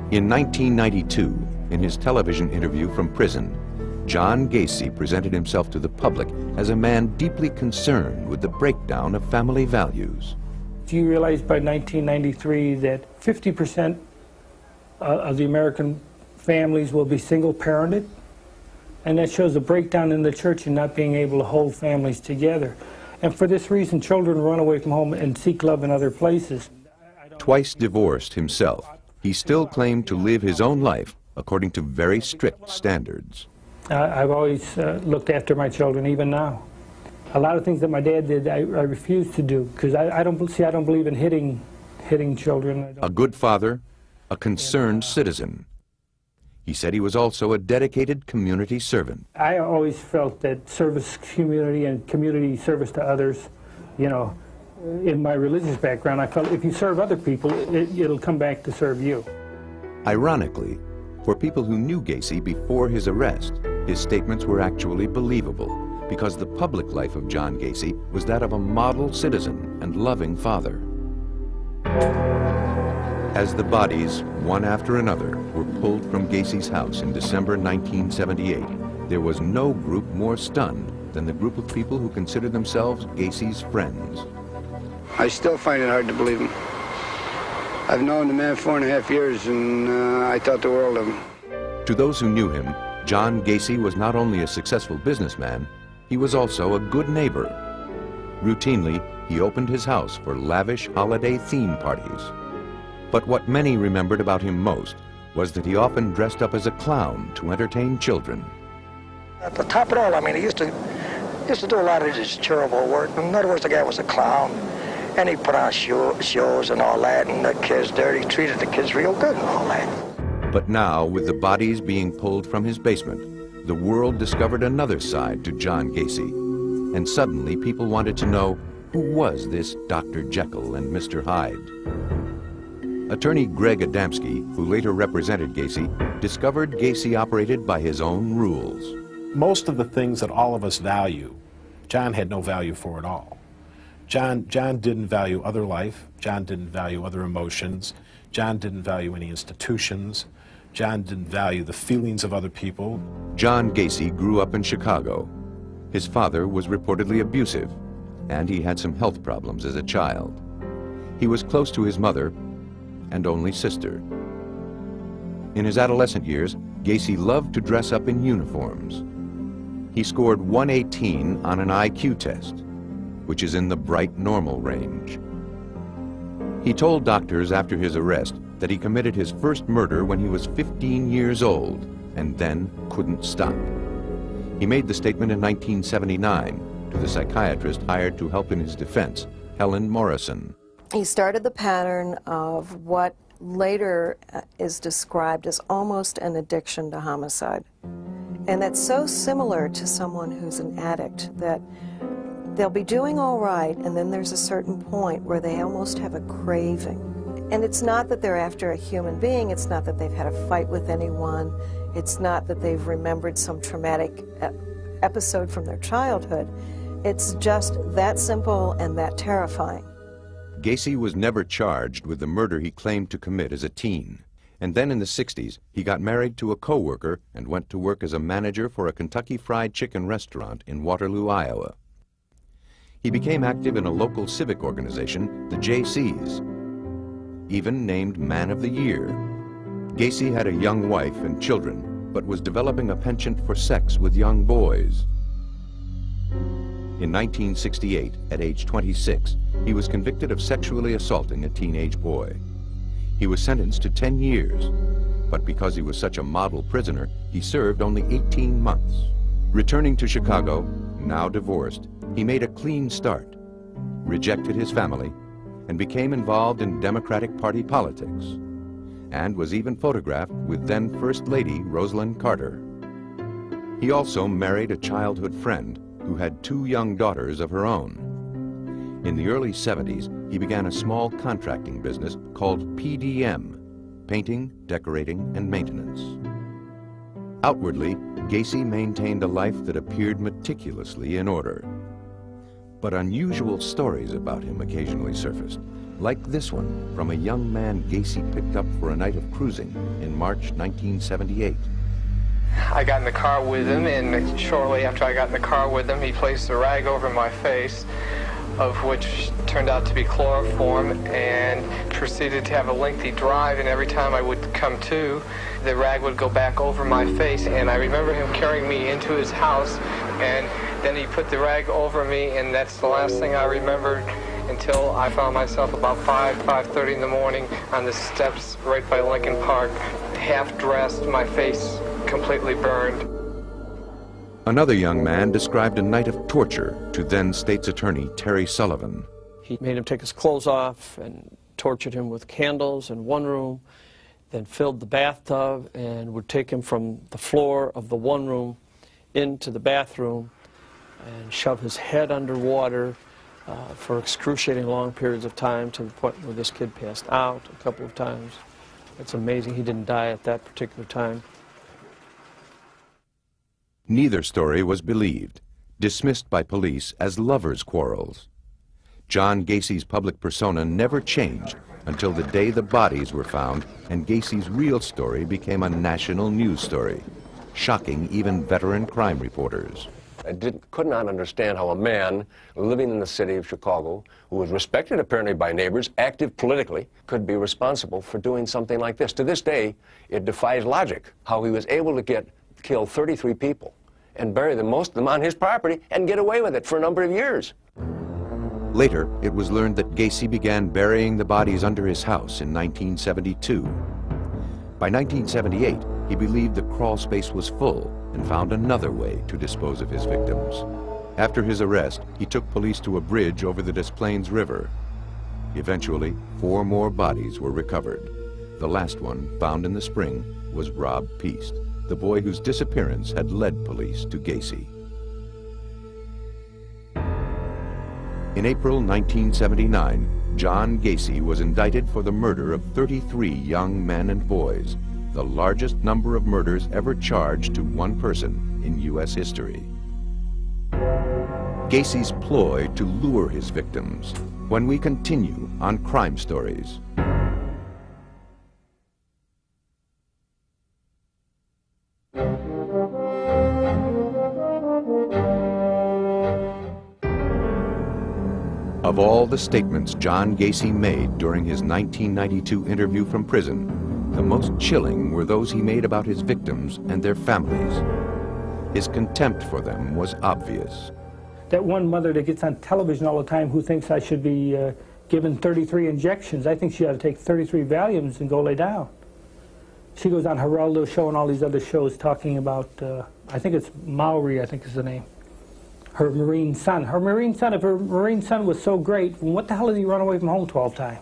In 1992, in his television interview from prison, John Gacy presented himself to the public as a man deeply concerned with the breakdown of family values. Do you realize by 1993 that 50% of the American families will be single-parented? And that shows a breakdown in the church and not being able to hold families together. And for this reason, children run away from home and seek love in other places. Twice divorced himself, he still claimed to live his own life according to very strict standards. I've always looked after my children, even now. A lot of things that my dad did, I refuse to do, because I don't believe in hitting children. A good father, a concerned citizen. He said he was also a dedicated community servant. I always felt that service community and community service to others, you know, in my religious background, I felt if you serve other people, it'll come back to serve you. Ironically, for people who knew Gacy before his arrest, his statements were actually believable because the public life of John Gacy was that of a model citizen and loving father. As the bodies, one after another, were pulled from Gacy's house in December 1978, there was no group more stunned than the group of people who considered themselves Gacy's friends. I still find it hard to believe him. I've known the man 4.5 years, and I thought the world of him. To those who knew him, John Gacy was not only a successful businessman, he was also a good neighbor. Routinely, he opened his house for lavish holiday theme parties. But what many remembered about him most was that he often dressed up as a clown to entertain children. At the top of it all, I mean, he used to do a lot of his charitable work. In other words, the guy was a clown, and he put on shows and all that, and the kids there, he treated the kids real good and all that. But now, with the bodies being pulled from his basement, the world discovered another side to John Gacy. And suddenly, people wanted to know, who was this Dr. Jekyll and Mr. Hyde? Attorney Greg Adamski, who later represented Gacy, discovered Gacy operated by his own rules. Most of the things that all of us value, John had no value for at all. John didn't value other life. John didn't value other emotions. John didn't value any institutions. John didn't value the feelings of other people. John Gacy grew up in Chicago. His father was reportedly abusive, and he had some health problems as a child. He was close to his mother and only sister. In his adolescent years, Gacy loved to dress up in uniforms. He scored 118 on an IQ test, which is in the bright normal range. He told doctors after his arrest that he committed his first murder when he was 15 years old and then couldn't stop. He made the statement in 1979 to the psychiatrist hired to help in his defense, Helen Morrison. He started the pattern of what later is described as almost an addiction to homicide. And that's so similar to someone who's an addict that they'll be doing all right, and then there's a certain point where they almost have a craving. And it's not that they're after a human being, it's not that they've had a fight with anyone, it's not that they've remembered some traumatic episode from their childhood. It's just that simple and that terrifying. Gacy was never charged with the murder he claimed to commit as a teen. And then in the 60s, he got married to a co-worker and went to work as a manager for a Kentucky Fried Chicken restaurant in Waterloo, Iowa. He became active in a local civic organization, the JCs, even named Man of the Year. Gacy had a young wife and children, but was developing a penchant for sex with young boys. In 1968, at age 26, he was convicted of sexually assaulting a teenage boy. He was sentenced to 10 years, but because he was such a model prisoner, he served only 18 months. Returning to Chicago, now divorced, he made a clean start, rejected his family, and became involved in Democratic Party politics, and was even photographed with then First Lady Rosalind Carter. He also married a childhood friend who had 2 young daughters of her own. In the early 70s, he began a small contracting business called PDM, Painting, Decorating, and Maintenance. Outwardly, Gacy maintained a life that appeared meticulously in order. But unusual stories about him occasionally surfaced, like this one from a young man Gacy picked up for a night of cruising in March 1978. I got in the car with him, and shortly after I got in the car with him, he placed a rag over my face, of which turned out to be chloroform, and proceeded to have a lengthy drive, and every time I would come to, the rag would go back over my face, and I remember him carrying me into his house, and then he put the rag over me, and that's the last thing I remembered until I found myself about 5:30 in the morning on the steps right by Lincoln Park, half dressed, my face completely burned. Another young man described a night of torture to then State's Attorney Terry Sullivan. He made him take his clothes off and tortured him with candles in one room, then filled the bathtub and would take him from the floor of the one room into the bathroom and shove his head underwater for excruciating long periods of time, to the point where this kid passed out a couple of times. It's amazing he didn't die at that particular time. Neither story was believed, dismissed by police as lovers' quarrels. John Gacy's public persona never changed until the day the bodies were found, and Gacy's real story became a national news story, shocking even veteran crime reporters. I could not understand how a man living in the city of Chicago, who was respected apparently by neighbors, active politically, could be responsible for doing something like this. To this day, it defies logic how he was able to kill 33 people and bury most of them on his property and get away with it for a number of years. Later, it was learned that Gacy began burying the bodies under his house in 1972. By 1978, he believed the crawl space was full and found another way to dispose of his victims. After his arrest, he took police to a bridge over the Des Plaines River. Eventually, 4 more bodies were recovered. The last one, found in the spring, was Rob Peast, the boy whose disappearance had led police to Gacy. In April 1979, John Gacy was indicted for the murder of 33 young men and boys, the largest number of murders ever charged to one person in U.S. history. Gacy's ploy to lure his victims, when we continue on Crime Stories. Of all the statements John Gacy made during his 1992 interview from prison, the most chilling were those he made about his victims and their families. His contempt for them was obvious. That one mother that gets on television all the time who thinks I should be given 33 injections, I think she ought to take 33 Valiums and go lay down. She goes on Geraldo Show and all these other shows talking about, I think it's Maori, I think is the name. Her Marine son. Her Marine son, if her Marine son was so great, what the hell did he run away from home 12 times?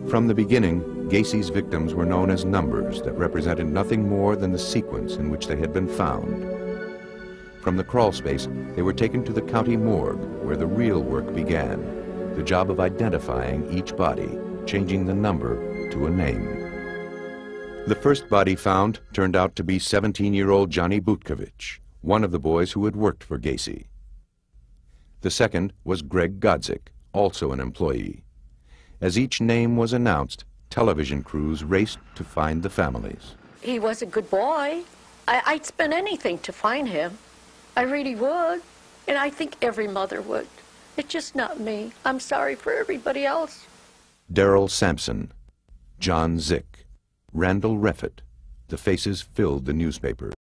From the beginning, Gacy's victims were known as numbers that represented nothing more than the sequence in which they had been found. From the crawl space, they were taken to the county morgue, where the real work began, the job of identifying each body, changing the number to a name. The first body found turned out to be 17-year-old Johnny Butkovich, one of the boys who had worked for Gacy. The second was Greg Godzik, also an employee. As each name was announced, television crews raced to find the families. He was a good boy. I'd spend anything to find him. I really would. And I think every mother would. It's just not me. I'm sorry for everybody else. Darrell Sampson, John Zick, Randall Reffett. The faces filled the newspaper.